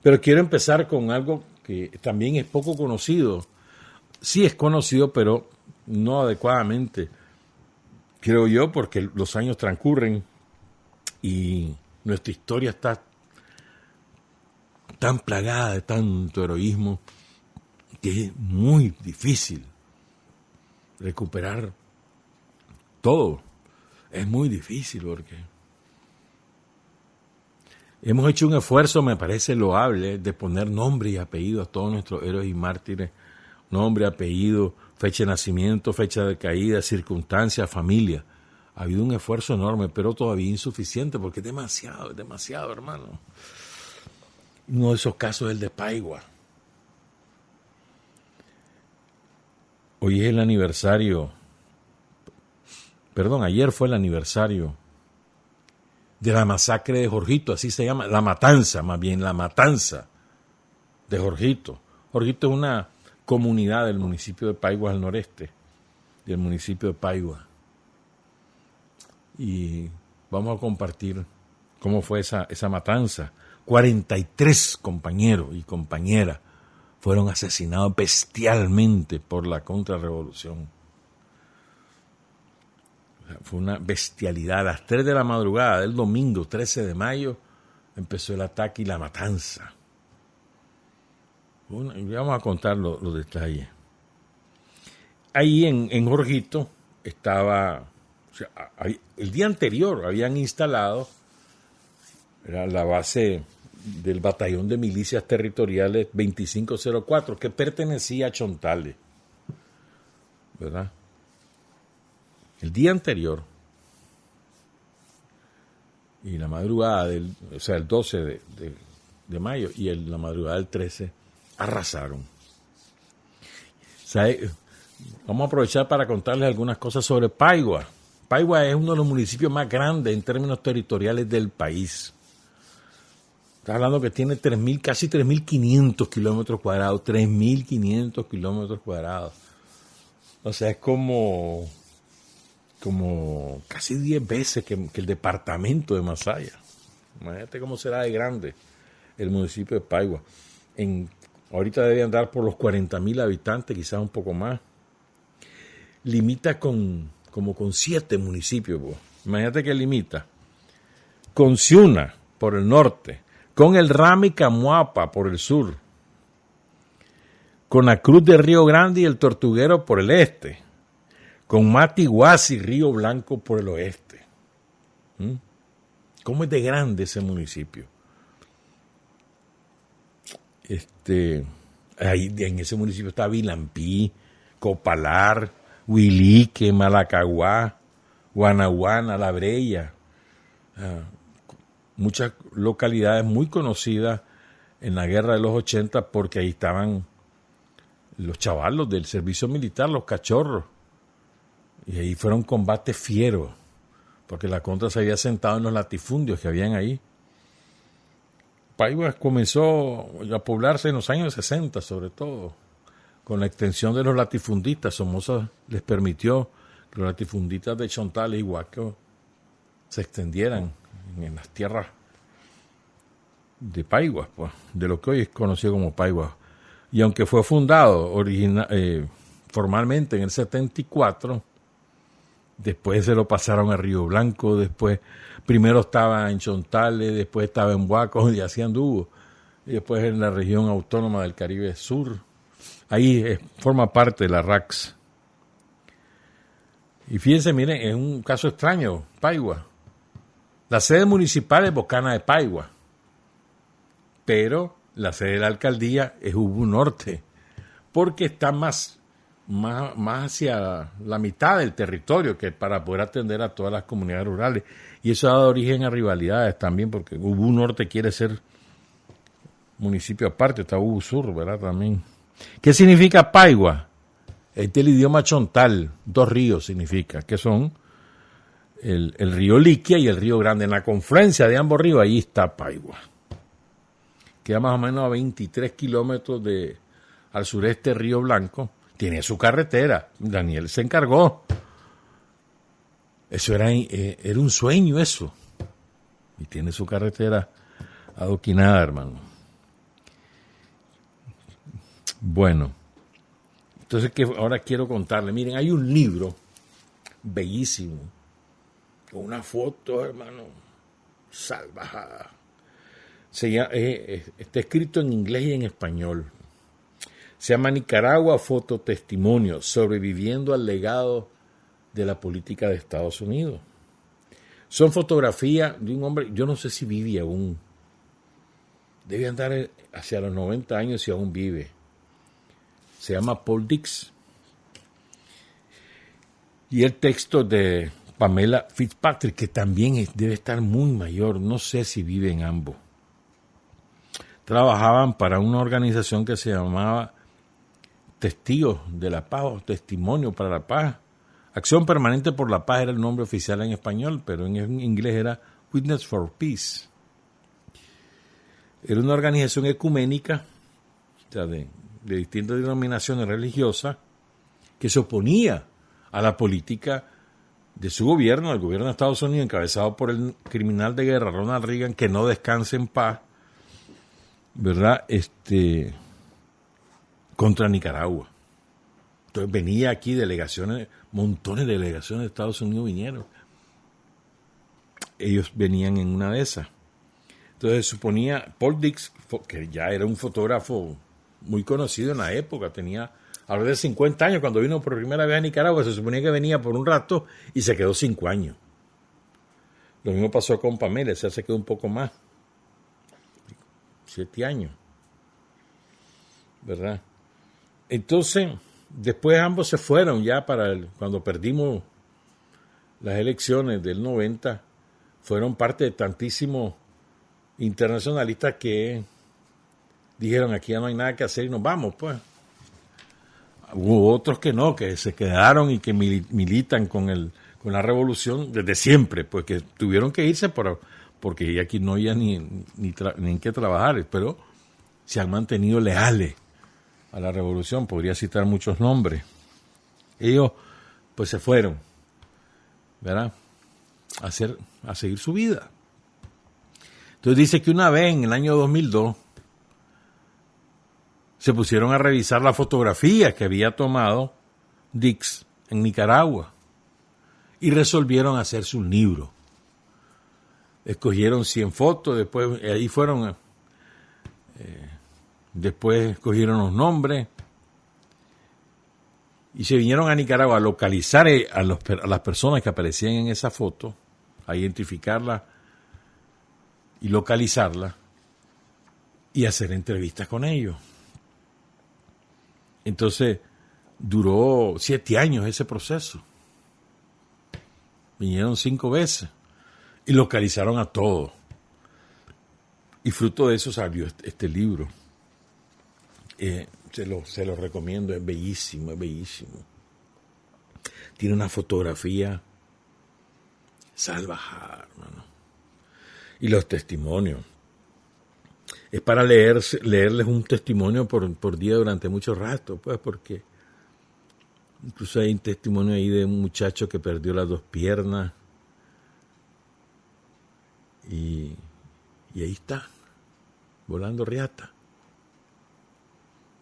Pero quiero empezar con algo que también es poco conocido. Sí es conocido, pero no adecuadamente, creo yo, porque los años transcurren y nuestra historia está tan plagada de tanto heroísmo que es muy difícil recuperar todo. Es muy difícil porque hemos hecho un esfuerzo, me parece loable, de poner nombre y apellido a todos nuestros héroes y mártires. Nombre, apellido, fecha de nacimiento, fecha de caída, circunstancias, familia. Ha habido un esfuerzo enorme, pero todavía insuficiente porque es demasiado, hermano. Uno de esos casos es el de Paigua. Hoy es el aniversario, ayer fue el aniversario de la masacre de Jorgito, así se llama, la matanza de Jorgito. Jorgito es una comunidad del municipio de Paigua al noreste, del municipio de Paigua. Y vamos a compartir cómo fue esa matanza. 43 compañeros y compañeras fueron asesinados bestialmente por la contrarrevolución. Fue una bestialidad. A las 3 de la madrugada del domingo 13 de mayo empezó el ataque y la matanza. Vamos a contar los detalles. Ahí en Jorgito estaba, el día anterior habían instalado, era la base del batallón de milicias territoriales 2504, que pertenecía a Chontales, ¿verdad? El día anterior y la madrugada el 12 de mayo y la madrugada del 13 arrasaron. Vamos a aprovechar para contarles algunas cosas sobre Paigua. Paigua es uno de los municipios más grandes en términos territoriales del país. Está hablando que tiene casi 3.500 kilómetros cuadrados. 3.500 kilómetros cuadrados. O sea, es como casi 10 veces que el departamento de Masaya. Imagínate cómo será de grande el municipio de Paigua. Ahorita debe andar por los 40.000 habitantes, quizás un poco más. Limita con 7 municipios. Imagínate que limita con Ciuna por el norte, con el Rami Camuapa por el sur, con la Cruz de Río Grande y el Tortuguero por el este, con Matiguasi y Río Blanco por el oeste. ¿Cómo es de grande ese municipio? Ahí en ese municipio está Vilampí, Copalar, Huilique, Malacaguá, Guanaguana, La Breya. Muchas localidades muy conocidas en la guerra de los 80 porque ahí estaban los chavalos del servicio militar, los cachorros. Y ahí fueron combates fieros porque la contra se había sentado en los latifundios que habían ahí. Paigua comenzó a poblarse en los años 60, sobre todo, con la extensión de los latifundistas. Somoza les permitió que los latifundistas de Chontales y Huaco se extendieran en las tierras de Paigua, pues, de lo que hoy es conocido como Paigua. Y aunque fue fundado formalmente en el 74, después se lo pasaron a Río Blanco, primero estaba en Chontales, después estaba en Huaco y así anduvo. Y después en la región autónoma del Caribe Sur. Ahí forma parte de la RAX. Y fíjense, miren, es un caso extraño, Paigua. La sede municipal es Bocana de Paigua, pero la sede de la alcaldía es Ubú Norte, porque está más hacia la mitad del territorio que para poder atender a todas las comunidades rurales. Y eso ha dado origen a rivalidades también, porque Ubú Norte quiere ser municipio aparte, está Ubú Sur, ¿verdad? También. ¿Qué significa Paigua? Es del idioma chontal, 2 ríos significa, que son el río Liquia y el río Grande. En la confluencia de ambos ríos, ahí está Paigua. Queda más o menos a 23 kilómetros al sureste de Río Blanco. Tiene su carretera. Daniel se encargó. Eso era un sueño eso. Y tiene su carretera adoquinada, hermano. Bueno, entonces que ahora quiero contarle. Miren, hay un libro bellísimo, con una foto, hermano, salvajada. Está escrito en inglés y en español. Se llama Nicaragua Fototestimonio, sobreviviendo al legado de la política de Estados Unidos. Son fotografías de un hombre, yo no sé si vive aún. Debe andar hacia los 90 años si aún vive. Se llama Paul Dix. Y el texto de Pamela Fitzpatrick, que también debe estar muy mayor, no sé si viven ambos. Trabajaban para una organización que se llamaba Testigos de la Paz o Testimonio para la Paz. Acción Permanente por la Paz era el nombre oficial en español, pero en inglés era Witness for Peace. Era una organización ecuménica, o sea, de distintas denominaciones religiosas, que se oponía a la política de su gobierno, el gobierno de Estados Unidos, encabezado por el criminal de guerra Ronald Reagan, que no descanse en paz, ¿verdad? Contra Nicaragua. Entonces venía aquí delegaciones, montones de delegaciones de Estados Unidos vinieron. Ellos venían en una de esas. Entonces suponía, Paul Dix, que ya era un fotógrafo muy conocido en la época, tenía alrededor de 50 años, cuando vino por primera vez a Nicaragua, se suponía que venía por un rato y se quedó 5 años. Lo mismo pasó con Pamela, ella se quedó un poco más, 7 años, ¿verdad? Entonces, después ambos se fueron ya cuando perdimos las elecciones del 90, fueron parte de tantísimos internacionalistas que dijeron aquí ya no hay nada que hacer y nos vamos, pues. Hubo otros que no, que se quedaron y que militan con la revolución desde siempre, pues que tuvieron que irse porque aquí no había ni en qué trabajar, pero se han mantenido leales a la revolución. Podría citar muchos nombres. Ellos pues se fueron, ¿verdad? A seguir su vida. Entonces dice que una vez en el año 2002 se pusieron a revisar las fotografías que había tomado Dix en Nicaragua y resolvieron hacerse un libro. Escogieron 100 fotos, después ahí fueron, después escogieron los nombres y se vinieron a Nicaragua a localizar a las personas que aparecían en esa foto, a identificarlas y localizarlas y hacer entrevistas con ellos. Entonces, duró 7 años ese proceso. Vinieron 5 veces y localizaron a todos. Y fruto de eso salió este libro. Se lo recomiendo, es bellísimo, es bellísimo. Tiene una fotografía salvajada, hermano. Y los testimonios. Es para leerles un testimonio por día durante mucho rato, pues, porque incluso hay un testimonio ahí de un muchacho que perdió las 2 piernas y ahí está, volando riata.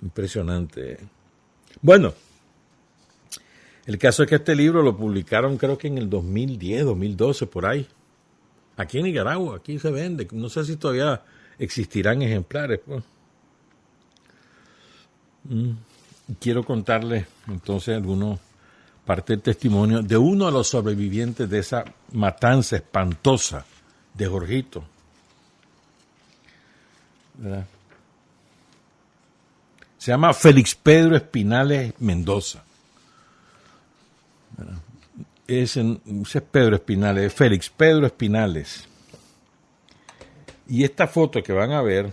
Impresionante. Bueno, el caso es que este libro lo publicaron creo que en el 2010, 2012, por ahí. Aquí en Nicaragua, aquí se vende. No sé si todavía existirán ejemplares, pues. Quiero contarles entonces algunos parte del testimonio de uno de los sobrevivientes de esa matanza espantosa de Jorgito, ¿verdad? Se llama Félix Pedro Espinales Mendoza, ¿verdad? Ese es Pedro Espinales, es Félix Pedro Espinales. Y esta foto que van a ver,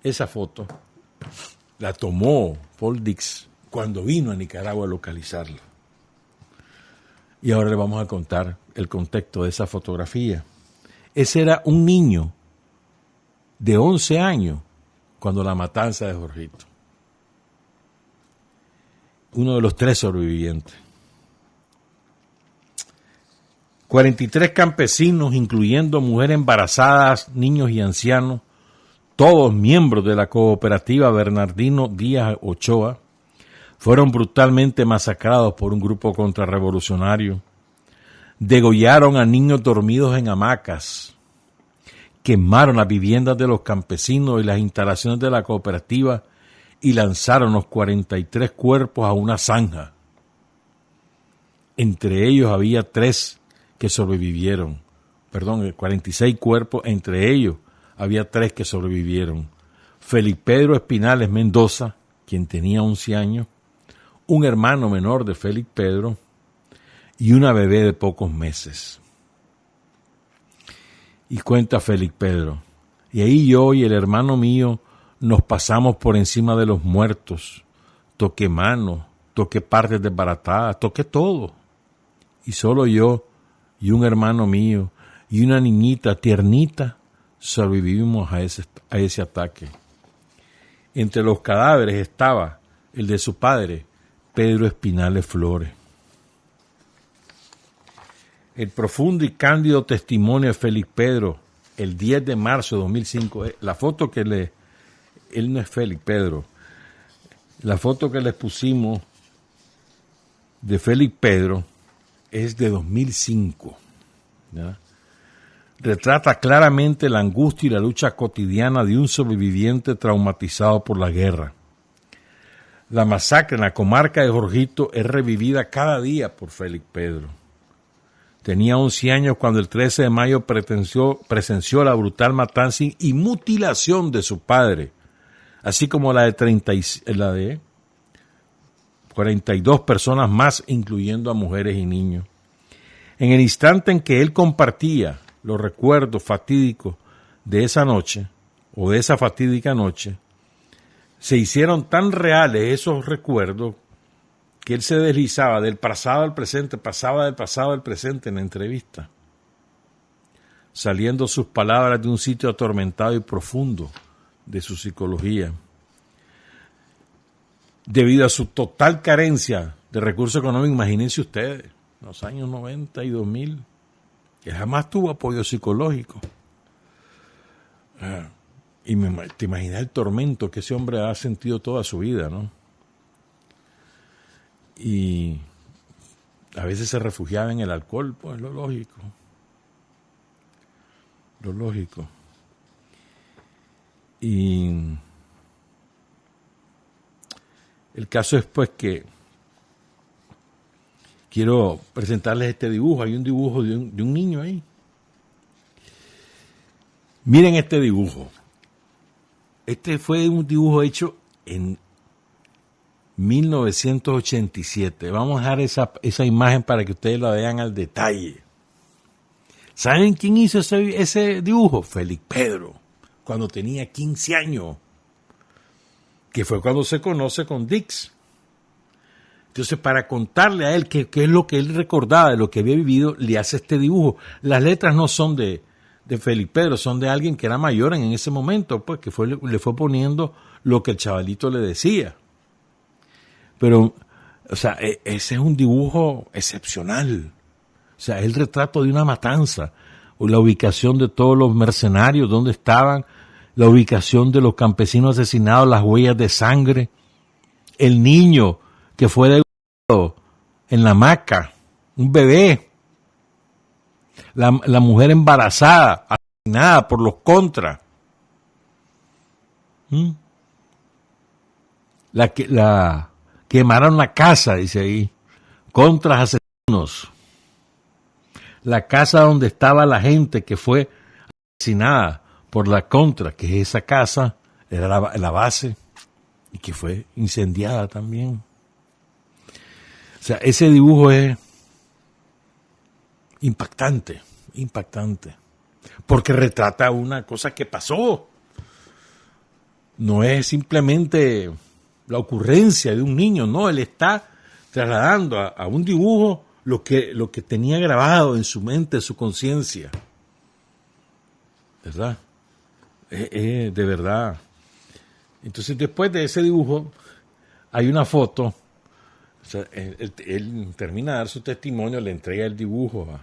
esa foto la tomó Paul Dix cuando vino a Nicaragua a localizarla. Y ahora le vamos a contar el contexto de esa fotografía. Ese era un niño de 11 años cuando la matanza de Jorgito. Uno de los 3 sobrevivientes. 43 campesinos, incluyendo mujeres embarazadas, niños y ancianos, todos miembros de la cooperativa Bernardino Díaz Ochoa, fueron brutalmente masacrados por un grupo contrarrevolucionario. Degollaron a niños dormidos en hamacas. Quemaron las viviendas de los campesinos y las instalaciones de la cooperativa y lanzaron los 43 cuerpos a una zanja. Entre ellos había 3 que sobrevivieron. 46 cuerpos, entre ellos había 3 que sobrevivieron. Félix Pedro Espinales Mendoza, quien tenía 11 años, un hermano menor de Félix Pedro y una bebé de pocos meses. Y cuenta Félix Pedro, y ahí yo y el hermano mío nos pasamos por encima de los muertos, toqué manos, toqué partes desbaratadas, toqué todo. Y solo yo y un hermano mío y una niñita tiernita sobrevivimos a ese ataque. Entre los cadáveres estaba el de su padre, Pedro Espinales Flores. El profundo y cándido testimonio de Félix Pedro, el 10 de marzo de 2005, la foto que él no es Félix Pedro, la foto que les pusimos de Félix Pedro es de 2005, ¿ya? Retrata claramente la angustia y la lucha cotidiana de un sobreviviente traumatizado por la guerra. La masacre en la comarca de Jorgito es revivida cada día por Félix Pedro. Tenía 11 años cuando el 13 de mayo presenció la brutal matanza y mutilación de su padre, así como la de 42 personas más, incluyendo a mujeres y niños. En el instante en que él compartía los recuerdos fatídicos de esa noche, o de esa fatídica noche, se hicieron tan reales esos recuerdos que él se deslizaba del pasado al presente, pasaba del pasado al presente en la entrevista, saliendo sus palabras de un sitio atormentado y profundo de su psicología. Debido a su total carencia de recursos económicos, imagínense ustedes, en los años 90 y 2000, que jamás tuvo apoyo psicológico. Y te imaginas el tormento que ese hombre ha sentido toda su vida, ¿no? Y a veces se refugiaba en el alcohol, pues lo lógico. Lo lógico. Y el caso es pues que quiero presentarles este dibujo. Hay un dibujo de un niño ahí. Miren este dibujo. Este fue un dibujo hecho en 1987. Vamos a dejar esa imagen para que ustedes la vean al detalle. ¿Saben quién hizo ese dibujo? Félix Pedro, cuando tenía 15 años, que fue cuando se conoce con Dix. Entonces, para contarle a él qué es lo que él recordaba de lo que había vivido, le hace este dibujo. Las letras no son de Félix Pedro, son de alguien que era mayor en ese momento, pues que le fue poniendo lo que el chavalito le decía. Pero, o sea, ese es un dibujo excepcional. O sea, es el retrato de una matanza, o la ubicación de todos los mercenarios, dónde estaban, la ubicación de los campesinos asesinados, las huellas de sangre, el niño que fue degollado en la hamaca, un bebé, la mujer embarazada, asesinada por los contras. Quemaron la casa, dice ahí, contras asesinos. La casa donde estaba la gente que fue asesinada por la contra, que esa casa era la base y que fue incendiada también. O sea, ese dibujo es impactante, porque retrata una cosa que pasó. No es simplemente la ocurrencia de un niño, no, él está trasladando a un dibujo lo que tenía grabado en su mente, en su conciencia. ¿Verdad? De verdad. Entonces, después de ese dibujo, hay una foto. O sea, él termina de dar su testimonio, le entrega el dibujo.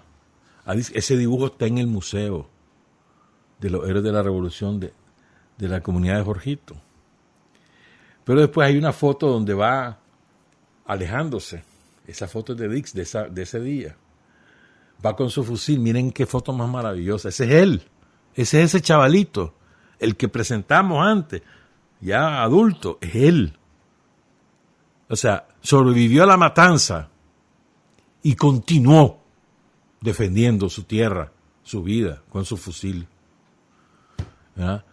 Ese dibujo está en el Museo de los Héroes de la Revolución de la comunidad de Jorgito. Pero después hay una foto donde va alejándose. Esa foto es de Dix, de ese día. Va con su fusil. Miren qué foto más maravillosa. Ese es él. Ese es ese chavalito. El que presentamos antes. Ya adulto. Es él. O sea, sobrevivió a la matanza y continuó defendiendo su tierra, su vida, con su fusil. ¿Verdad?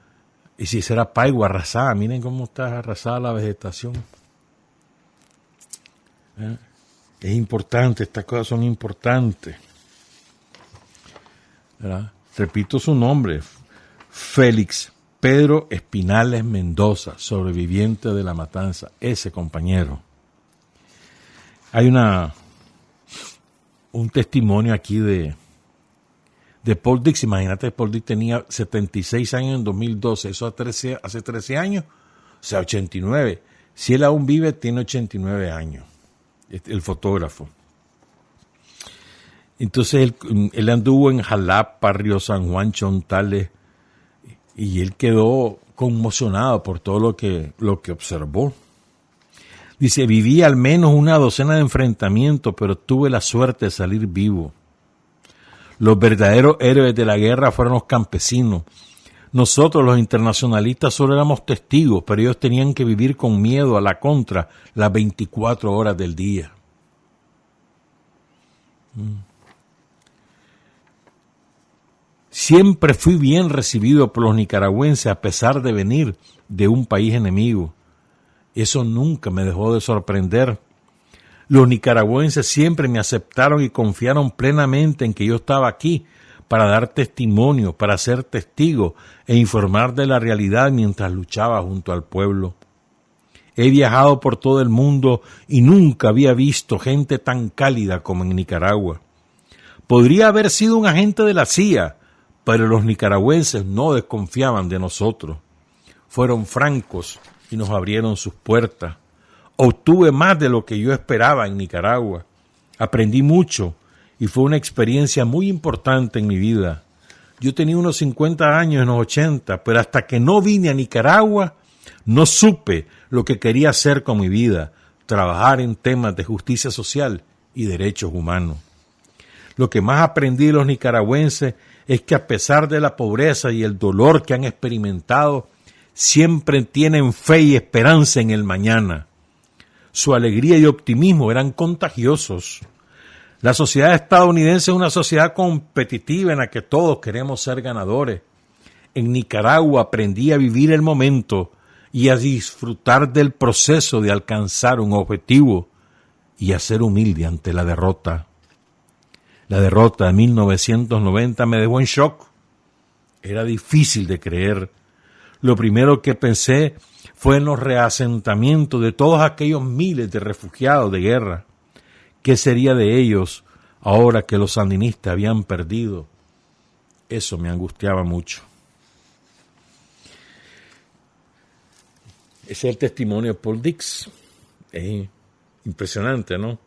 Y si esa era Paigua arrasada, miren cómo está arrasada la vegetación. ¿Verdad? Es importante, estas cosas son importantes. ¿Verdad? Repito su nombre, Félix Pedro Espinales Mendoza, sobreviviente de la matanza, ese compañero. Hay un testimonio aquí de Paul Dix. Imagínate, Paul Dix tenía 76 años en 2012, eso hace 13 años, o sea, 89. Si él aún vive, tiene 89 años, el fotógrafo. Entonces él anduvo en Jalapa, Río San Juan, Chontales, y él quedó conmocionado por todo lo que observó. Dice, viví al menos una docena de enfrentamientos, pero tuve la suerte de salir vivo. Los verdaderos héroes de la guerra fueron los campesinos. Nosotros, los internacionalistas, solo éramos testigos, pero ellos tenían que vivir con miedo a la contra las 24 horas del día. Siempre fui bien recibido por los nicaragüenses a pesar de venir de un país enemigo. Eso nunca me dejó de sorprender. Los nicaragüenses siempre me aceptaron y confiaron plenamente en que yo estaba aquí para dar testimonio, para ser testigo e informar de la realidad mientras luchaba junto al pueblo. He viajado por todo el mundo y nunca había visto gente tan cálida como en Nicaragua. Podría haber sido un agente de la CIA, pero los nicaragüenses no desconfiaban de nosotros. Fueron francos y nos abrieron sus puertas. Obtuve más de lo que yo esperaba en Nicaragua. Aprendí mucho y fue una experiencia muy importante en mi vida. Yo tenía unos 50 años en los 80, pero hasta que no vine a Nicaragua, no supe lo que quería hacer con mi vida, trabajar en temas de justicia social y derechos humanos. Lo que más aprendí de los nicaragüenses es que a pesar de la pobreza y el dolor que han experimentado, siempre tienen fe y esperanza en el mañana. Su alegría y optimismo eran contagiosos. La sociedad estadounidense es una sociedad competitiva en la que todos queremos ser ganadores. En Nicaragua aprendí a vivir el momento y a disfrutar del proceso de alcanzar un objetivo y a ser humilde ante la derrota. La derrota de 1990 me dejó en shock. Era difícil de creer. Lo primero que pensé fue en los reasentamientos de todos aquellos miles de refugiados de guerra. ¿Qué sería de ellos ahora que los sandinistas habían perdido? Eso me angustiaba mucho. Ese es el testimonio de Paul Dix. Es impresionante, ¿no? O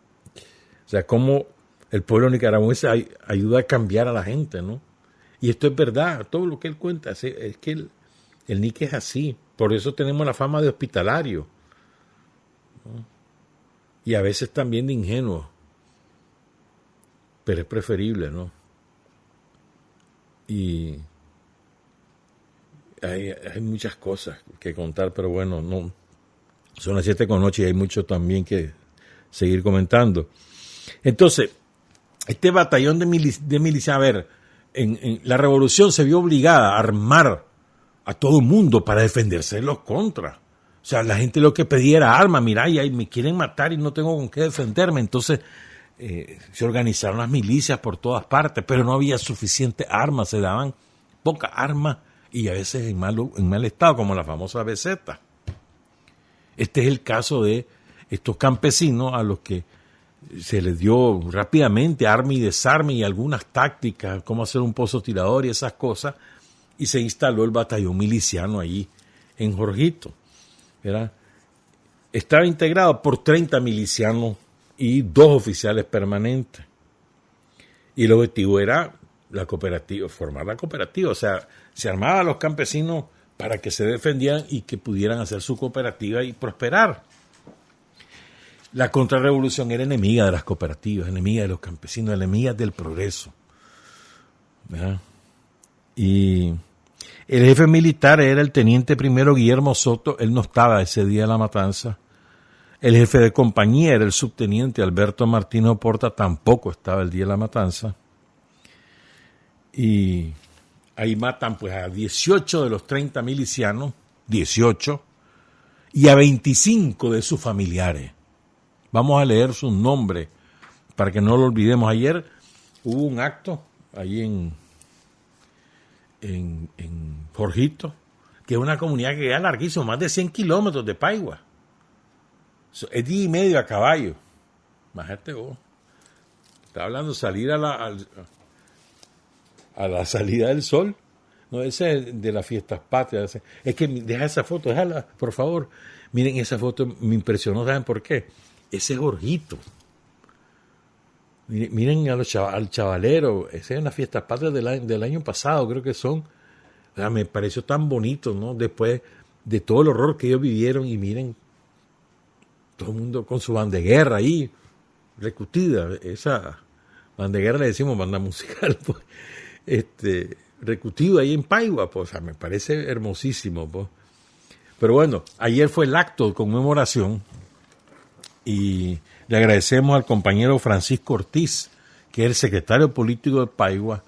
sea, cómo el pueblo nicaragüense ayuda a cambiar a la gente, ¿no? Y esto es verdad, todo lo que él cuenta, es que el Nique es así. Por eso tenemos la fama de hospitalario, ¿no? Y a veces también de ingenuo. Pero es preferible, ¿no? Y hay muchas cosas que contar, pero bueno, no. Son las 7:08 y hay mucho también que seguir comentando. Entonces, este batallón de milicia, a ver, en la revolución se vio obligada a armar a todo el mundo para defenderse de los contras. O sea, la gente lo que pedía era armas. Mira, y me quieren matar y no tengo con qué defenderme. Entonces se organizaron las milicias por todas partes, pero no había suficiente armas, se daban pocas armas y a veces en mal estado, como la famosa beseta. Este es el caso de estos campesinos a los que se les dio rápidamente arma y desarme y algunas tácticas, cómo hacer un pozo tirador y esas cosas, y se instaló el batallón miliciano allí en Jorgito, ¿verdad? Estaba integrado por 30 milicianos y 2 oficiales permanentes. Y el objetivo era la cooperativa, formar la cooperativa. O sea, se armaban los campesinos para que se defendieran y que pudieran hacer su cooperativa y prosperar. La contrarrevolución era enemiga de las cooperativas, enemiga de los campesinos, enemiga del progreso, ¿verdad? Y el jefe militar era el teniente primero Guillermo Soto, él no estaba ese día de la matanza. El jefe de compañía era el subteniente Alberto Martínez Porta, tampoco estaba el día de la matanza. Y ahí matan pues a 18 de los 30 milicianos, 18, y a 25 de sus familiares. Vamos a leer sus nombres para que no lo olvidemos. Ayer hubo un acto ahí en Jorgito, que es una comunidad que queda larguísimo, más de 100 kilómetros de Paigua. Es día y medio a caballo. Imagínate vos. Está hablando de salir a la salida del sol. No, ese es de las fiestas patrias. Es que deja esa foto, déjala, por favor. Miren, esa foto me impresionó, ¿saben por qué? Ese es Jorgito. Miren al chavalero. Ese es en las fiestas patrias del año pasado, creo que son. O sea, me pareció tan bonito, ¿no? Después de todo el horror que ellos vivieron, y miren, todo el mundo con su banda de guerra ahí, recutida. Esa banda de guerra le decimos banda musical, pues. Recutido ahí en Paigua, pues. O sea, me parece hermosísimo, pues. Pero bueno, ayer fue el acto de conmemoración y le agradecemos al compañero Francisco Ortiz, que es el secretario político de Paigua,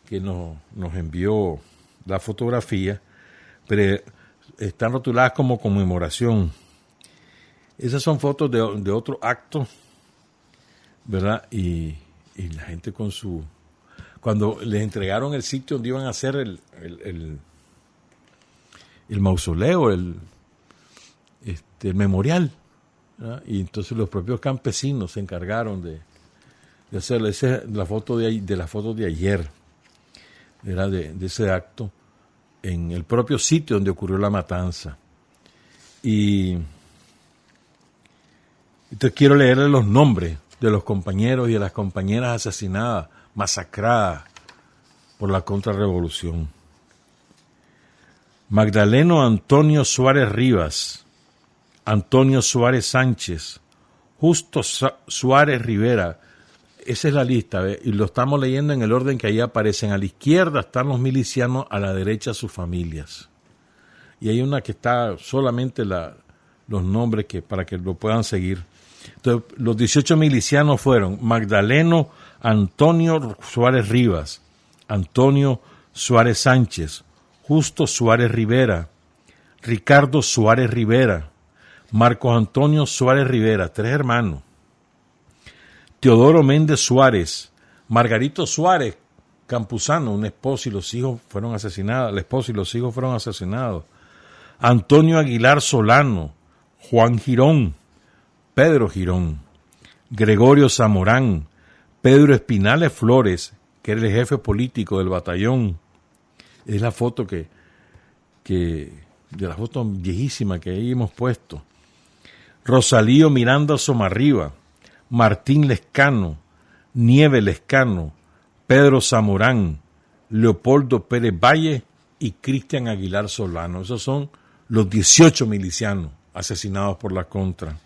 que nos envió la fotografía, pero están rotuladas como conmemoración. Esas son fotos de otro acto, ¿verdad? Y la gente con su... Cuando les entregaron el sitio donde iban a hacer el mausoleo, el memorial, ¿verdad? Y entonces los propios campesinos se encargaron de hacerlo. Esa es la foto de la foto de ayer, ¿verdad? De ese acto en el propio sitio donde ocurrió la matanza. Y entonces quiero leerle los nombres de los compañeros y de las compañeras asesinadas, masacradas por la contrarrevolución. Magdaleno Antonio Suárez Rivas, Antonio Suárez Sánchez, Justo Suárez Rivera. Esa es la lista, ¿ve? Y lo estamos leyendo en el orden que ahí aparecen. A la izquierda están los milicianos, a la derecha sus familias. Y hay una que está solamente los nombres para que lo puedan seguir. Entonces, los 18 milicianos fueron Magdaleno Antonio Suárez Rivas, Antonio Suárez Sánchez, Justo Suárez Rivera, Ricardo Suárez Rivera, Marcos Antonio Suárez Rivera, 3 hermanos, Teodoro Méndez Suárez, Margarito Suárez Campuzano, un esposo y los hijos fueron asesinados, la esposa y los hijos fueron asesinados, Antonio Aguilar Solano, Juan Girón, Pedro Girón, Gregorio Zamorán, Pedro Espinales Flores, que era el jefe político del batallón. Es la foto de la foto viejísima que ahí hemos puesto. Rosalío Miranda Somarriba, Martín Lescano, Nieve Lescano, Pedro Zamorán, Leopoldo Pérez Valle y Cristian Aguilar Solano. Esos son los 18 milicianos asesinados por la contra.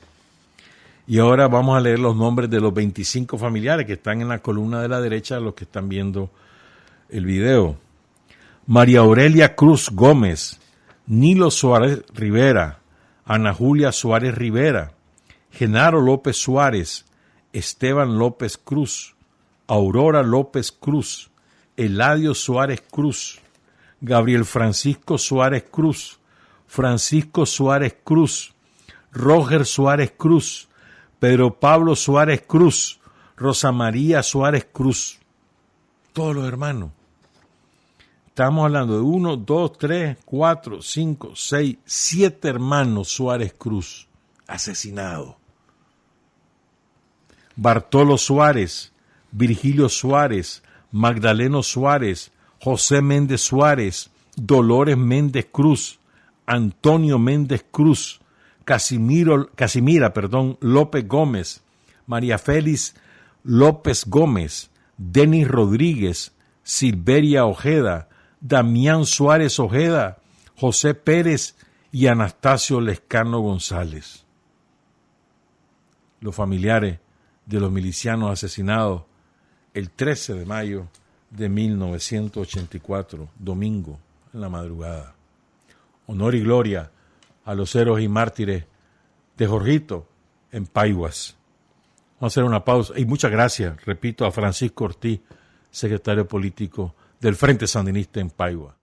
Y ahora vamos a leer los nombres de los 25 familiares que están en la columna de la derecha, los que están viendo el video. María Aurelia Cruz Gómez, Nilo Suárez Rivera, Ana Julia Suárez Rivera, Genaro López Suárez, Esteban López Cruz, Aurora López Cruz, Eladio Suárez Cruz, Gabriel Francisco Suárez Cruz, Francisco Suárez Cruz, Roger Suárez Cruz, Pedro Pablo Suárez Cruz, Rosa María Suárez Cruz. Todos los hermanos. Estamos hablando de 1, 2, 3, 4, 5, 6, 7 hermanos Suárez Cruz asesinados. Bartolo Suárez, Virgilio Suárez, Magdaleno Suárez, José Méndez Suárez, Dolores Méndez Cruz, Antonio Méndez Cruz, Casimira López Gómez, María Félix López Gómez, Denis Rodríguez, Silveria Ojeda, Damián Suárez Ojeda, José Pérez y Anastasio Lescano González. Los familiares de los milicianos asesinados el 13 de mayo de 1984, domingo, en la madrugada. Honor y gloria a los héroes y mártires de Jorgito en Paiguas. Vamos a hacer una pausa. Y muchas gracias, repito, a Francisco Ortiz, secretario político del Frente Sandinista en Paiguas.